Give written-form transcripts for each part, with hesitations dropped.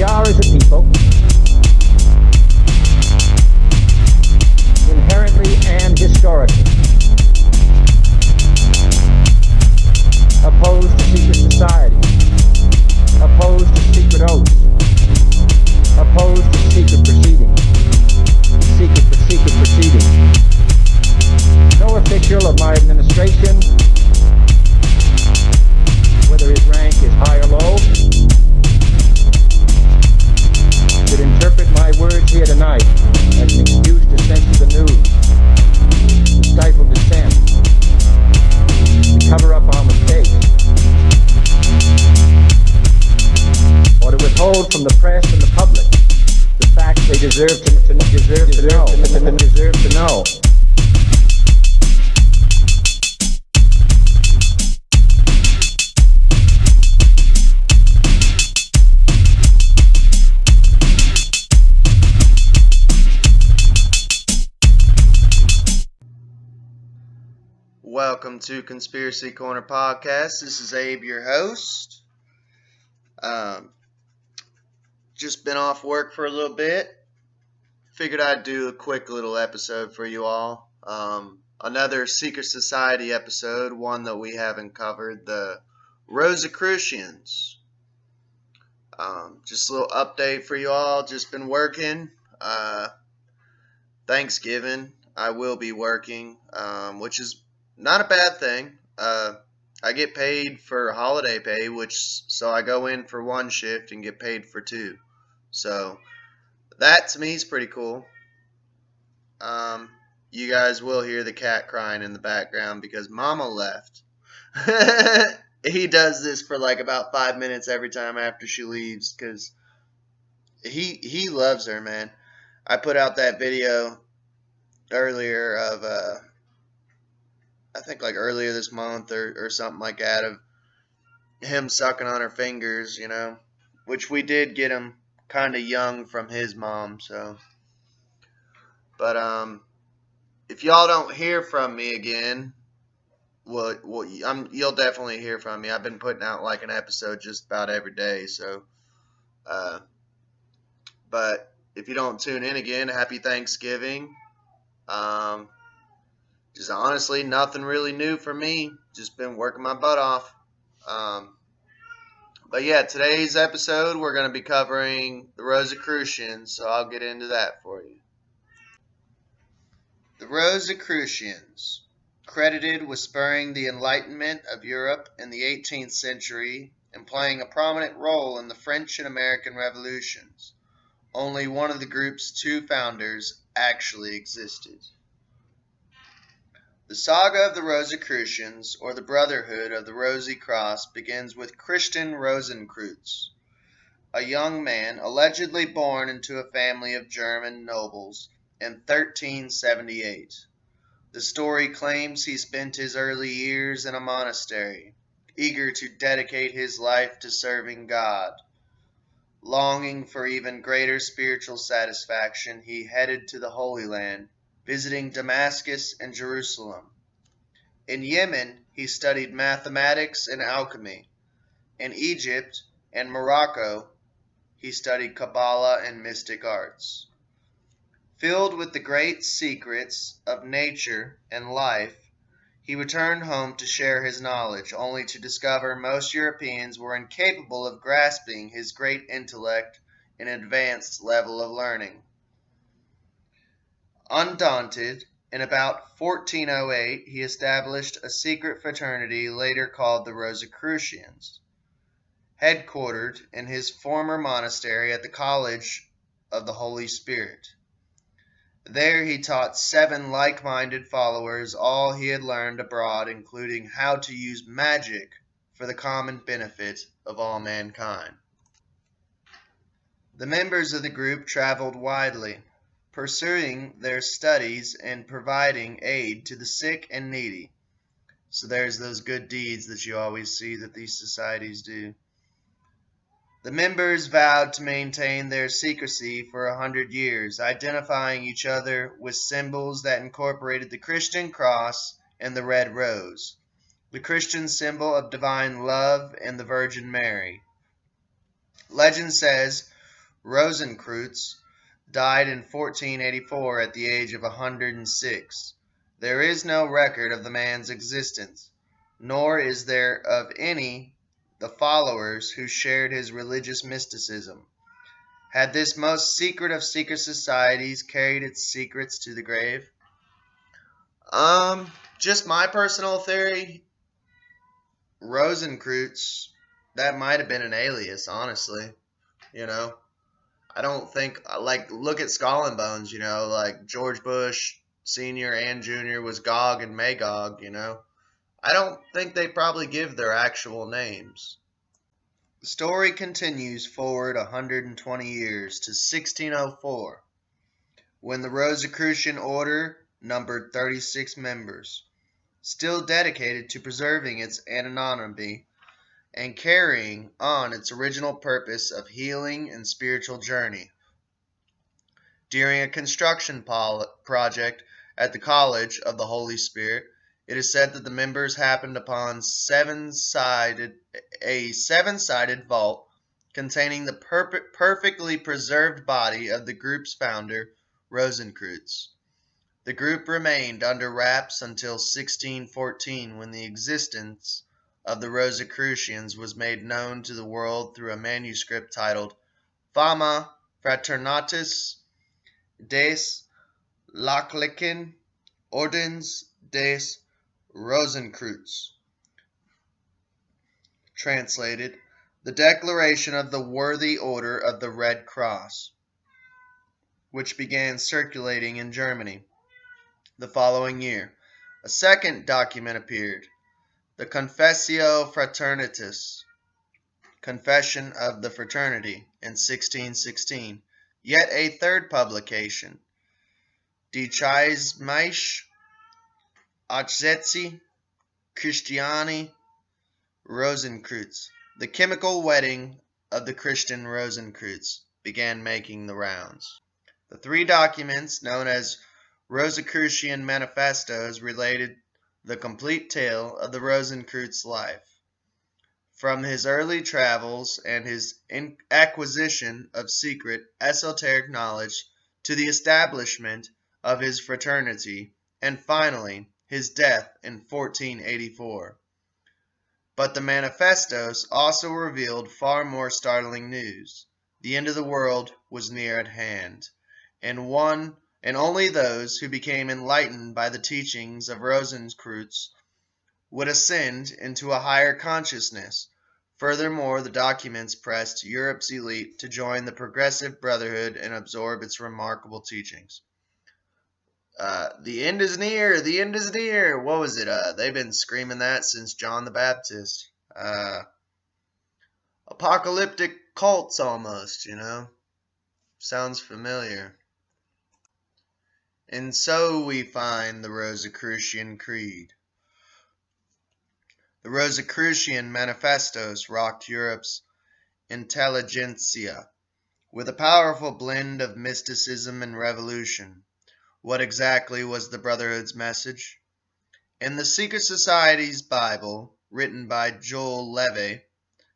We are, as a people, inherently and historically opposed to secret society, opposed to secret oaths, opposed to secret proceedings, secret proceedings. No official of my administration, whether his rank is high or low, should interpret my words here tonight as an excuse to censor the news, to stifle dissent, to cover up our mistakes, or to withhold from the press and the public the facts they deserve to know. Welcome to Conspiracy Corner Podcast. This is Abe, your host. Just been off work for a little bit. Figured I'd do a quick little episode for you all. Another secret society episode, one that we haven't covered, the Rosicrucians. Just a little update for you all. Just been working. Thanksgiving, I will be working, which is not a bad thing. I get paid for holiday pay, so I go in for one shift and get paid for two. So that to me is pretty cool. You guys will hear the cat crying in the background because Mama left. He does this for like about 5 minutes every time after she leaves because he loves her, man. I put out that video earlier of I think like earlier this month or something like that of him sucking on her fingers, you know, which we did get him kind of young from his mom, so. But if y'all don't hear from me again, well, you'll definitely hear from me. I've been putting out like an episode just about every day, so. But if you don't tune in again, happy Thanksgiving. Just honestly, nothing really new for me. Just been working my butt off. But yeah, today's episode, we're going to be covering the Rosicrucians, so I'll get into that for you. The Rosicrucians, credited with spurring the Enlightenment of Europe in the 18th century and playing a prominent role in the French and American revolutions. Only one of the group's two founders actually existed. The saga of the Rosicrucians, or the Brotherhood of the Rosy Cross, begins with Christian Rosicrucians, a young man allegedly born into a family of German nobles in 1378. The story claims he spent his early years in a monastery, eager to dedicate his life to serving God. Longing for even greater spiritual satisfaction, he headed to the Holy Land, visiting Damascus and Jerusalem. In Yemen, he studied mathematics and alchemy. In Egypt and Morocco, he studied Kabbalah and mystic arts. Filled with the great secrets of nature and life, he returned home to share his knowledge, only to discover most Europeans were incapable of grasping his great intellect and advanced level of learning. Undaunted, in about 1408, he established a secret fraternity later called the Rosicrucians, headquartered in his former monastery at the College of the Holy Spirit. There he taught 7 like-minded followers all he had learned abroad, including how to use magic for the common benefit of all mankind. The members of the group traveled widely, pursuing their studies and providing aid to the sick and needy. So there's those good deeds that you always see that these societies do. The members vowed to maintain their secrecy for 100 years, identifying each other with symbols that incorporated the Christian cross and the red rose, the Christian symbol of divine love and the Virgin Mary. Legend says Rosicrucians, died in 1484 at the age of 106. There is no record of the man's existence, nor is there of any the followers who shared his religious mysticism. Had this most secret of secret societies carried its secrets to the grave? Just my personal theory, Rosicrucians, that might have been an alias, honestly. You know, I don't think, like, look at Skull and Bones, like George Bush Sr. and Jr. was Gog and Magog. I don't think they probably give their actual names. The story continues forward 120 years to 1604, when the Rosicrucian order numbered 36 members, still dedicated to preserving its anonymity and carrying on its original purpose of healing and spiritual journey. During a construction project at the College of the Holy Spirit, it is said that the members happened upon a seven-sided vault containing the perfectly preserved body of the group's founder, Rosicrucians. The group remained under wraps until 1614, when the existence of the Rosicrucians was made known to the world through a manuscript titled Fama Fraternatis des Lachlichen Ordens des Rosicrucians. Translated, the Declaration of the Worthy Order of the Red Cross, which began circulating in Germany the following year. A second document appeared, the Confessio Fraternitas, Confession of the Fraternity, in 1616. Yet a third publication, Die Charismaische Ansätze Christiani Rosicrucians, the chemical wedding of the Christian Rosicrucians, began making the rounds. The three documents, known as Rosicrucian manifestos, related the complete tale of the Rosicrucian's life, from his early travels and his acquisition of secret esoteric knowledge to the establishment of his fraternity, and finally his death in 1484. But the manifestos also revealed far more startling news. The end of the world was near at hand, and only those who became enlightened by the teachings of Rosicrucians would ascend into a higher consciousness. Furthermore, the documents pressed Europe's elite to join the Progressive Brotherhood and absorb its remarkable teachings. The end is near, the end is near. What was it? They've been screaming that since John the Baptist. Apocalyptic cults almost, Sounds familiar. And so we find the Rosicrucian Creed. The Rosicrucian manifestos rocked Europe's intelligentsia with a powerful blend of mysticism and revolution. What exactly was the Brotherhood's message? In the Secret Society's Bible, written by Joel Levy,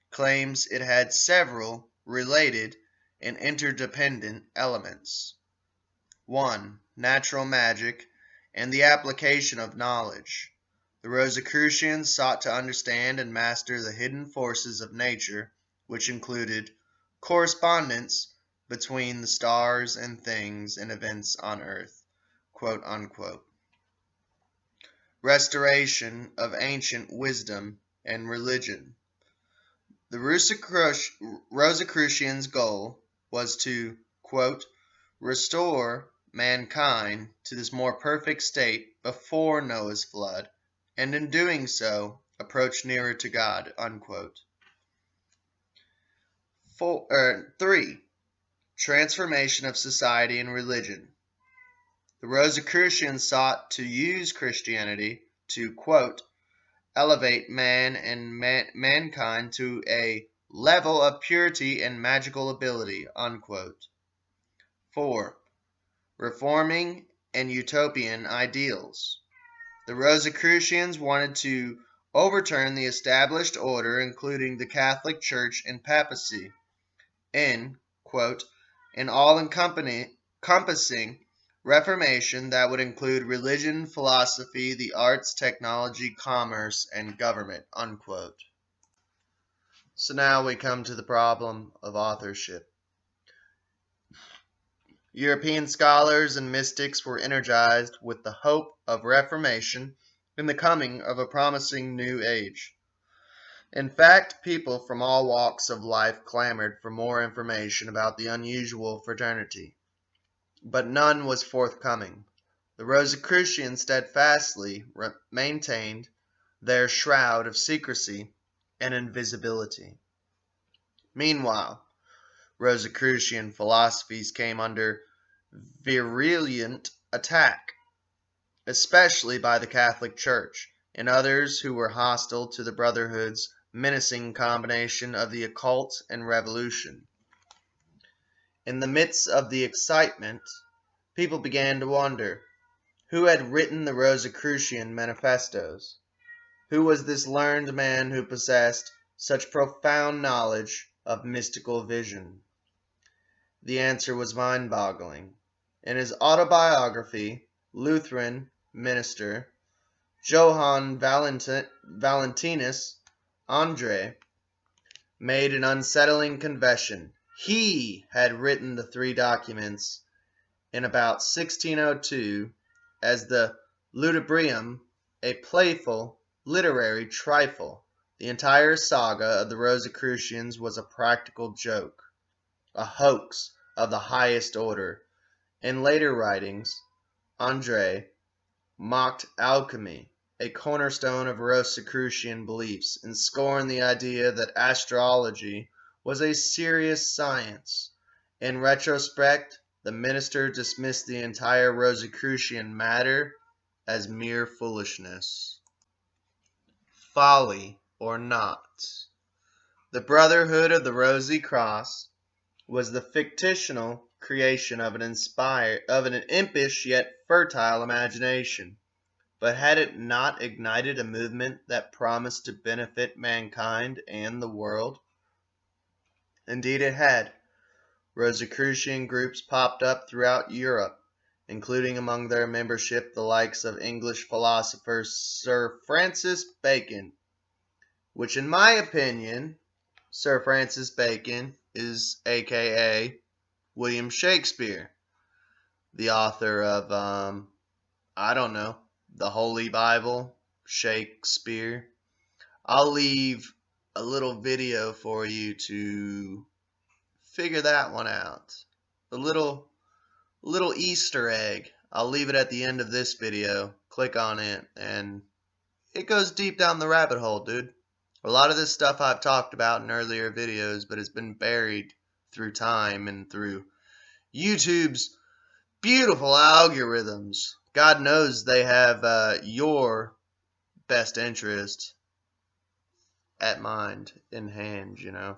claims it had several related and interdependent elements. 1. Natural magic and the application of knowledge. The Rosicrucians sought to understand and master the hidden forces of nature, which included correspondence between the stars and things and events on earth, quote unquote. Restoration of ancient wisdom and religion. The Rosicrucians' goal was to, quote, restore mankind to this more perfect state before Noah's flood, and in doing so, approach nearer to God, unquote. 3. Transformation of society and religion. The Rosicrucians sought to use Christianity to, quote, elevate man and mankind to a level of purity and magical ability, unquote. 4. Reforming and utopian ideals. The Rosicrucians wanted to overturn the established order, including the Catholic Church and papacy, in, quote, an all-encompassing reformation that would include religion, philosophy, the arts, technology, commerce, and government, unquote. So now we come to the problem of authorship. European scholars and mystics were energized with the hope of reformation and the coming of a promising new age. In fact, people from all walks of life clamored for more information about the unusual fraternity, but none was forthcoming. The Rosicrucians steadfastly maintained their shroud of secrecy and invisibility. Meanwhile, Rosicrucian philosophies came under virulent attack, especially by the Catholic Church and others who were hostile to the Brotherhood's menacing combination of the occult and revolution. In the midst of the excitement, people began to wonder who had written the Rosicrucian manifestos. Who was this learned man who possessed such profound knowledge of mystical vision? The answer was mind-boggling. In his autobiography, Lutheran minister Johann Valentinus Andre made an unsettling confession. He had written the three documents in about 1602 as the Ludibrium, a playful literary trifle. The entire saga of the Rosicrucians was a practical joke, a hoax of the highest order. In later writings, Andre mocked alchemy, a cornerstone of Rosicrucian beliefs, and scorned the idea that astrology was a serious science. In retrospect, the minister dismissed the entire Rosicrucian matter as mere foolishness. Folly or not. The Brotherhood of the Rosy Cross was the fictional creation of an impish yet fertile imagination. But had it not ignited a movement that promised to benefit mankind and the world? Indeed it had. Rosicrucian groups popped up throughout Europe, including among their membership the likes of English philosopher Sir Francis Bacon, which in my opinion, Sir Francis Bacon is aka William Shakespeare, the author of, I don't know, the Holy Bible, Shakespeare. I'll leave a little video for you to figure that one out. A little Easter egg. I'll leave it at the end of this video. Click on it and it goes deep down the rabbit hole, dude. A lot of this stuff I've talked about in earlier videos, but it's been buried through time and through YouTube's beautiful algorithms. God knows they have your best interest at mind in hand, you know.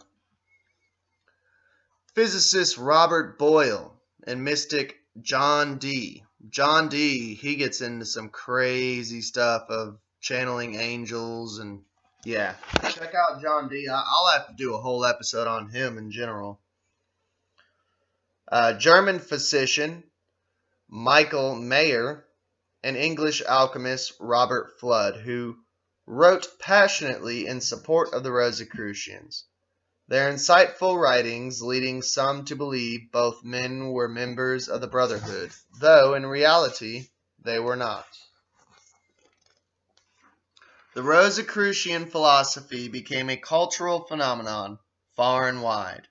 Physicist Robert Boyle and mystic John Dee. John Dee, he gets into some crazy stuff of channeling angels and yeah. Check out John Dee. I'll have to do a whole episode on him in general. German physician Michael Mayer and English alchemist Robert Fludd, who wrote passionately in support of the Rosicrucians. Their insightful writings leading some to believe both men were members of the Brotherhood, though in reality they were not. The Rosicrucian philosophy became a cultural phenomenon far and wide.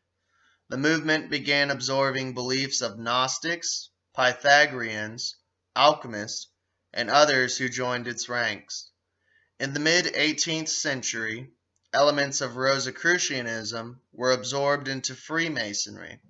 The movement began absorbing beliefs of Gnostics, Pythagoreans, alchemists, and others who joined its ranks. In the mid-18th century, elements of Rosicrucianism were absorbed into Freemasonry.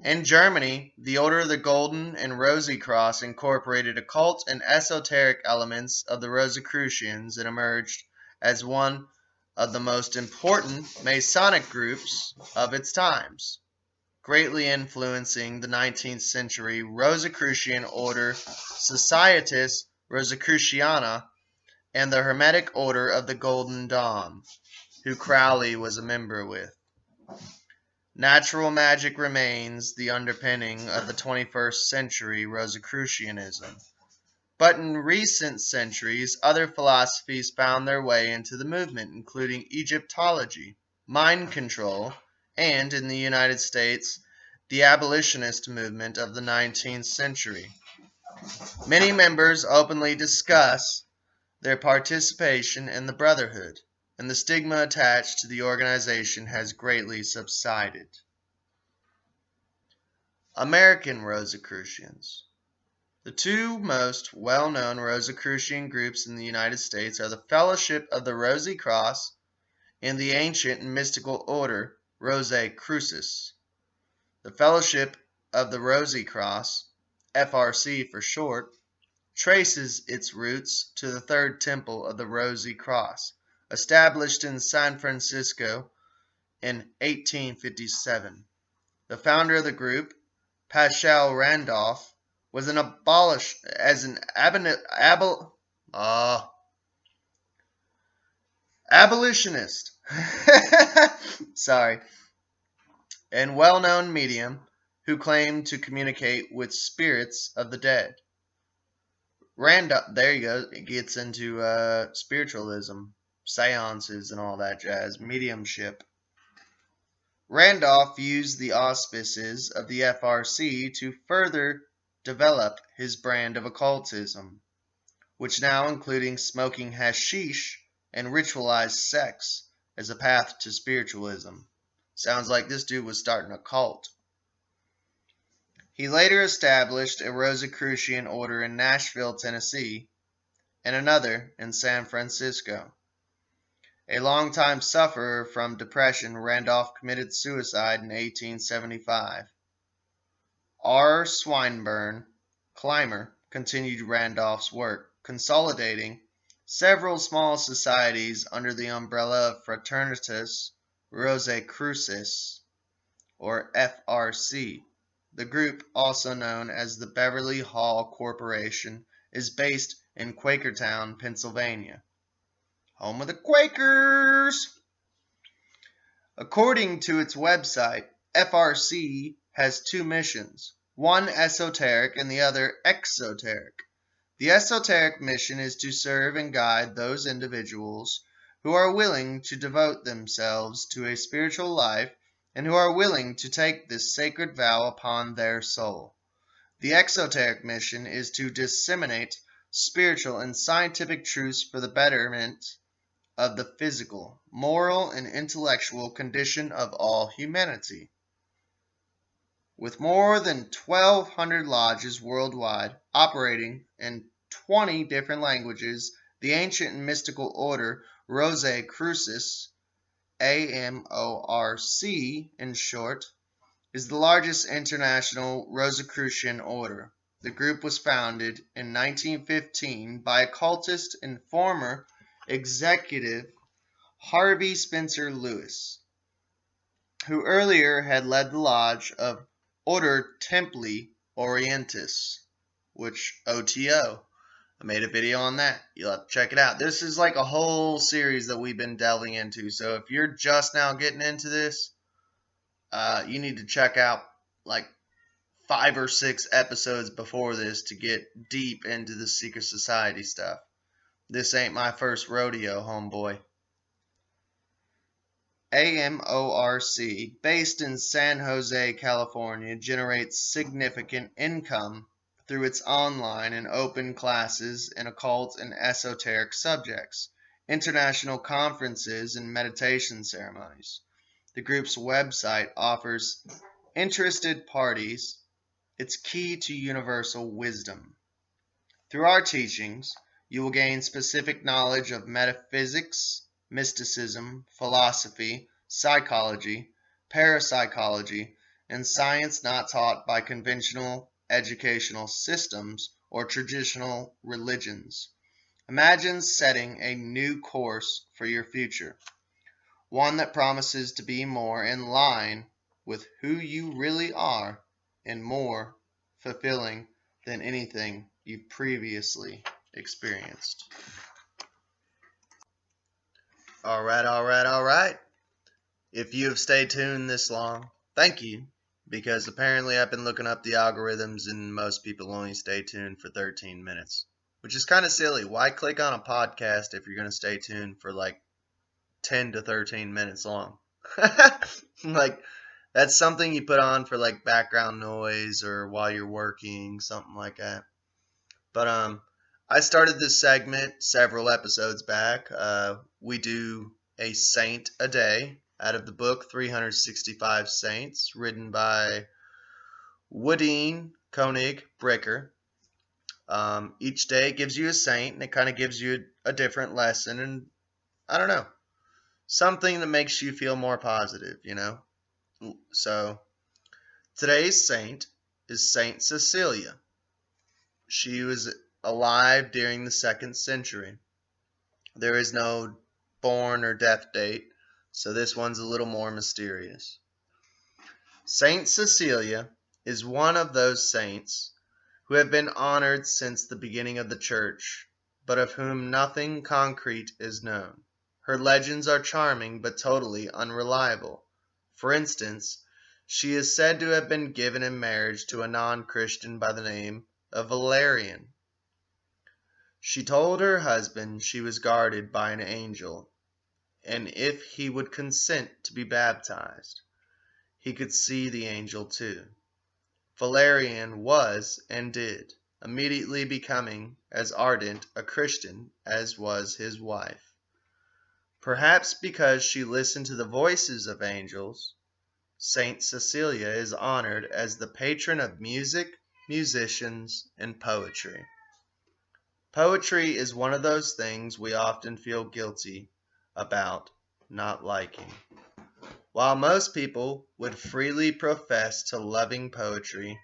In Germany, the Order of the Golden and Rosy Cross incorporated occult and esoteric elements of the Rosicrucians and emerged as one of the most important Masonic groups of its times, greatly influencing the 19th century Rosicrucian order Societas Rosicruciana and the Hermetic Order of the Golden Dawn, who Crowley was a member with. Natural magic remains the underpinning of the 21st century Rosicrucianism. But in recent centuries, other philosophies found their way into the movement, including Egyptology, mind control, and, in the United States, the abolitionist movement of the 19th century. Many members openly discuss their participation in the Brotherhood, and the stigma attached to the organization has greatly subsided. American Rosicrucians. The two most well-known Rosicrucian groups in the United States are the Fellowship of the Rosy Cross and the ancient and mystical order Rosicrucis. The Fellowship of the Rosy Cross, FRC for short, traces its roots to the Third Temple of the Rosy Cross, established in San Francisco in 1857. The founder of the group, Paschal Randolph, was an abolitionist, sorry, and well-known medium who claimed to communicate with spirits of the dead. Randolph, there you go. It gets into spiritualism, seances, and all that jazz, mediumship. Randolph used the auspices of the FRC to further develop his brand of occultism, which now including smoking hashish and ritualized sex as a path to spiritualism. Sounds like this dude was starting a cult. He later established a Rosicrucian order in Nashville, Tennessee, and another in San Francisco. A longtime sufferer from depression, Randolph committed suicide in 1875. R. Swinburne Clymer continued Randolph's work, consolidating several small societies under the umbrella of Fraternitas Rosicrucis, or FRC. The group, also known as the Beverly Hall Corporation, is based in Quakertown, Pennsylvania, home of the Quakers. According to its website, FRC has two missions, one esoteric and the other exoteric. The esoteric mission is to serve and guide those individuals who are willing to devote themselves to a spiritual life and who are willing to take this sacred vow upon their soul. The exoteric mission is to disseminate spiritual and scientific truths for the betterment of the physical, moral, and intellectual condition of all humanity. With more than 1,200 lodges worldwide, operating in 20 different languages, the ancient and mystical order Rosicrucis, AMORC in short, is the largest international Rosicrucian order. The group was founded in 1915 by occultist and former executive Harvey Spencer Lewis, who earlier had led the lodge of Order Templi Orientis, which OTO. I made a video on that. You'll have to check it out. This is like a whole series that we've been delving into. So if you're just now getting into this, you need to check out like 5 or 6 episodes before this to get deep into the secret society stuff. This ain't my first rodeo, homeboy. AMORC, based in San Jose, California, generates significant income through its online and open classes in occult and esoteric subjects, international conferences, and meditation ceremonies. The group's website offers interested parties its key to universal wisdom. Through our teachings, you will gain specific knowledge of metaphysics, mysticism, philosophy, psychology, parapsychology, and science not taught by conventional educational systems or traditional religions. Imagine setting a new course for your future, one that promises to be more in line with who you really are and more fulfilling than anything you've previously experienced. All right. If you have stayed tuned this long, thank you, because apparently I've been looking up the algorithms and most people only stay tuned for 13 minutes, which is kind of silly. Why click on a podcast if you're going to stay tuned for like 10 to 13 minutes long? Like, that's something you put on for like background noise or while you're working, something like that. But I started this segment several episodes back. We do a saint a day out of the book 365 Saints, written by Woodine Koenig Bricker. Each day gives you a saint, and it kind of gives you a different lesson, and I don't know, something that makes you feel more positive, you know? So today's saint is Saint Cecilia. She was alive during the 2nd century. There is no born or death date, so this one's a little more mysterious. Saint Cecilia is one of those saints who have been honored since the beginning of the church, but of whom nothing concrete is known. Her legends are charming but totally unreliable. For instance, she is said to have been given in marriage to a non-Christian by the name of Valerian. She told her husband she was guarded by an angel, and if he would consent to be baptized, he could see the angel too. Valerian was and did, immediately becoming as ardent a Christian as was his wife. Perhaps because she listened to the voices of angels, Saint Cecilia is honored as the patron of music, musicians, and poetry. Poetry is one of those things we often feel guilty about not liking. While most people would freely profess to loving poetry,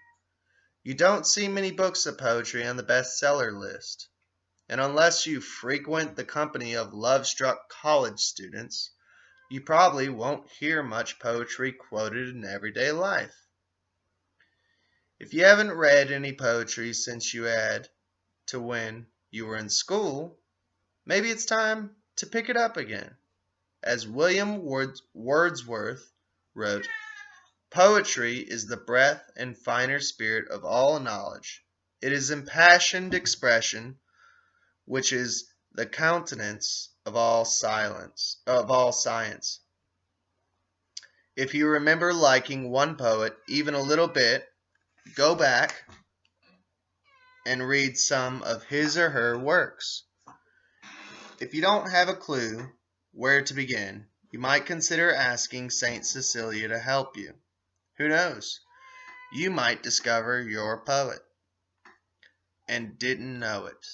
you don't see many books of poetry on the bestseller list. And unless you frequent the company of love-struck college students, you probably won't hear much poetry quoted in everyday life. If you haven't read any poetry since you had to when you were in school, maybe it's time to pick it up again. As William Wordsworth wrote, "Poetry is the breath and finer spirit of all knowledge. It is impassioned expression, which is the countenance of all science. If you remember liking one poet even a little bit, go back and read some of his or her works. If you don't have a clue where to begin, you might consider asking Saint Cecilia to help you. Who knows? You might discover your poet and didn't know it."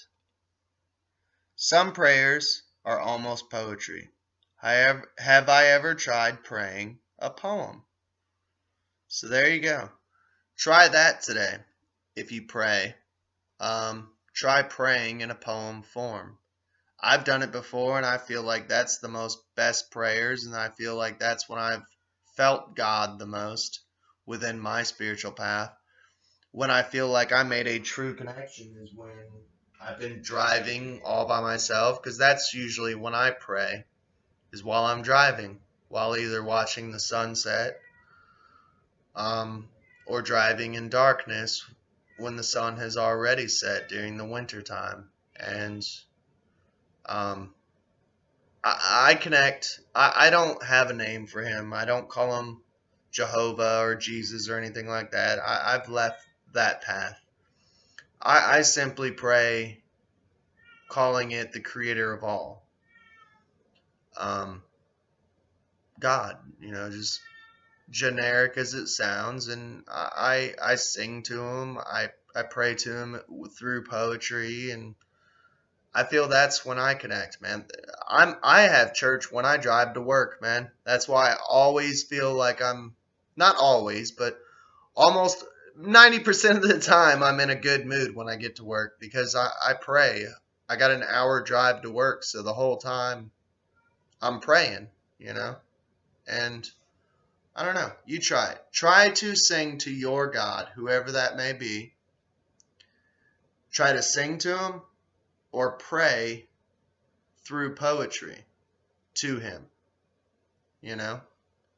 Some prayers are almost poetry. Have I ever tried praying a poem? So there you go. Try that today. If you pray, try praying in a poem form. I've done it before, and I feel like that's the most best prayers, and I feel like that's when I've felt God the most within my spiritual path. When I feel like I made a true connection is when I've been driving all by myself, because that's usually when I pray, is while I'm driving, while either watching the sunset, or driving in darkness when the sun has already set during the winter time. And I connect. I don't have a name for him. I don't call him Jehovah or Jesus or anything like that. I've left that path. I simply pray calling it the creator of all. God, just generic as it sounds. And I sing to him. I pray to him through poetry, and I feel that's when I connect, man. I have church when I drive to work, man. That's why I always feel like I'm, not always, but almost 90% of the time I'm in a good mood when I get to work, because I pray. I got an hour drive to work, so the whole time I'm praying, And I don't know. You try it. Try to sing to your God, whoever that may be. Try to sing to him or pray through poetry to him,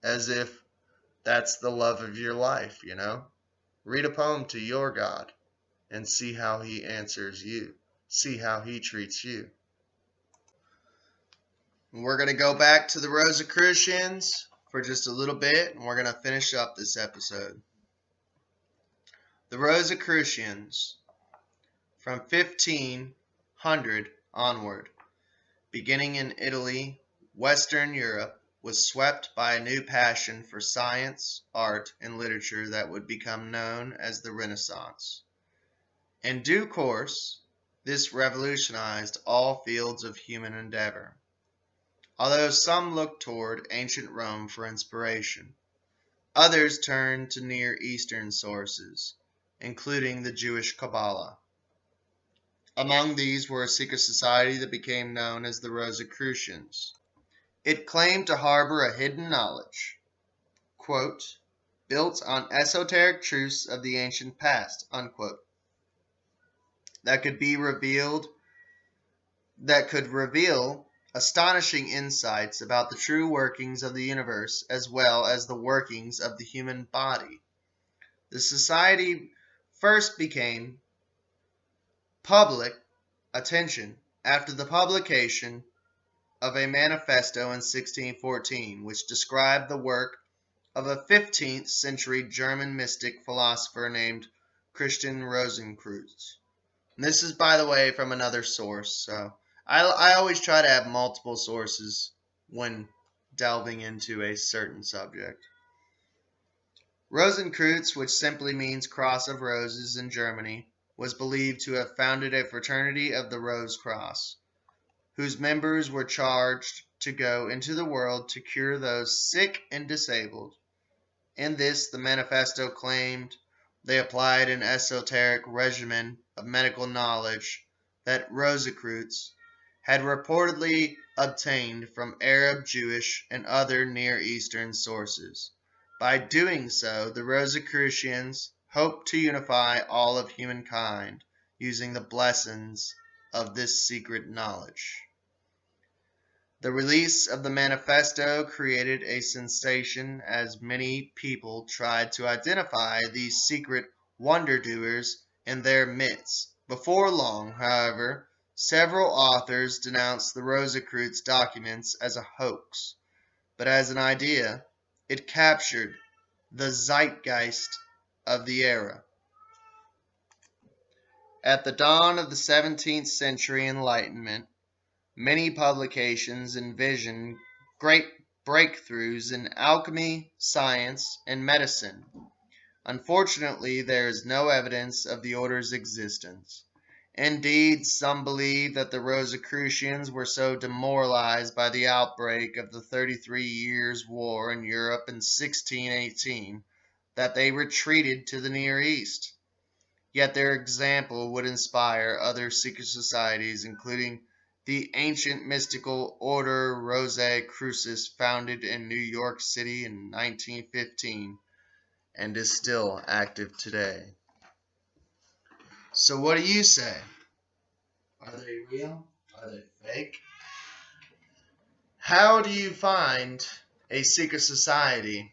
as if That's the love of your life, you know? Read a poem to your God and see how he answers you. See how he treats you. We're going to go back to the Rosicrucians for just a little bit, and we're going to finish up this episode. The Rosicrucians, from 1500 onward, beginning in Italy, Western Europe, was swept by a new passion for science, art, and literature that would become known as the Renaissance. In due course, this revolutionized all fields of human endeavor. Although some looked toward ancient Rome for inspiration, others turned to Near Eastern sources, including the Jewish Kabbalah. Among these were a secret society that became known as the Rosicrucians. It claimed to harbor a hidden knowledge, quote, built on esoteric truths of the ancient past, unquote, that could reveal astonishing insights about the true workings of the universe as well as the workings of the human body. The society first became public attention after the publication of a manifesto in 1614, which described the work of a 15th century German mystic philosopher named Christian Rosicrucians. This is, by the way, from another source, so I always try to have multiple sources when delving into a certain subject. Rosenkreuz, which simply means cross of roses in Germany, was believed to have founded a fraternity of the Rose Cross, whose members were charged to go into the world to cure those sick and disabled. In this, the manifesto claimed they applied an esoteric regimen of medical knowledge that Rosicrucians had reportedly obtained from Arab, Jewish, and other Near Eastern sources. By doing so, the Rosicrucians hoped to unify all of humankind using the blessings of this secret knowledge. The release of the manifesto created a sensation as many people tried to identify these secret wonder-doers in their midst. Before long, however, several authors denounced the Rosicrucians documents as a hoax, but as an idea, it captured the zeitgeist of the era. At the dawn of the 17th century Enlightenment, many publications envisioned great breakthroughs in alchemy, science, and medicine. Unfortunately, there is no evidence of the order's existence. Indeed, some believe that the Rosicrucians were so demoralized by the outbreak of the 33 Years' War in Europe in 1618 that they retreated to the Near East. Yet their example would inspire other secret societies, including the ancient mystical order Rosicrucians, founded in New York City in 1915 and is still active today. So what do you say? Are they real? Are they fake? How do you find a secret society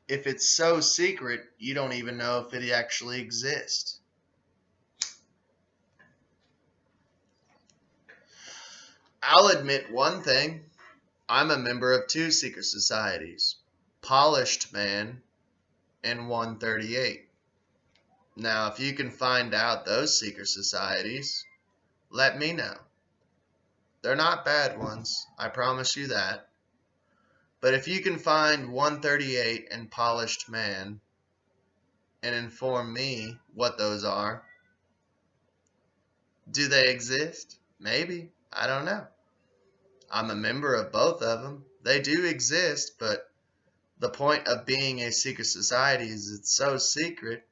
if it's so secret you don't even know if it actually exists? I'll admit one thing. I'm a member of 2 secret societies, Polished Man and 138. Now, if you can find out those secret societies, let me know. They're not bad ones, I promise you that. But if you can find 138 and Polished Man and inform me what those are, do they exist? Maybe. I don't know. I'm a member of both of them. They do exist, but the point of being a secret society is it's so secret,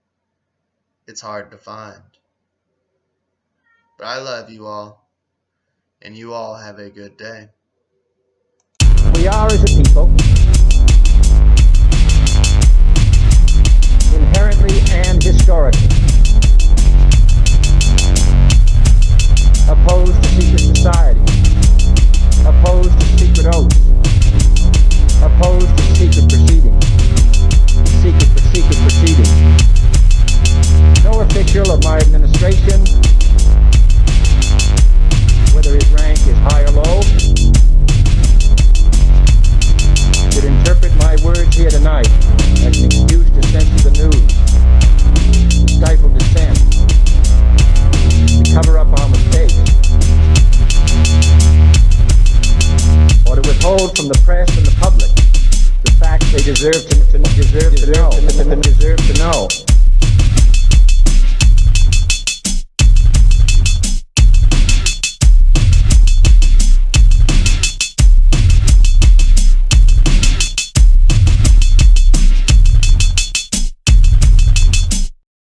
it's hard to find. But I love you all, and you all have a good day. We are, as a people, inherently and historically opposed to secret society, opposed to secret oaths, opposed to secret proceedings. withhold from the press and the public the facts they deserve to know.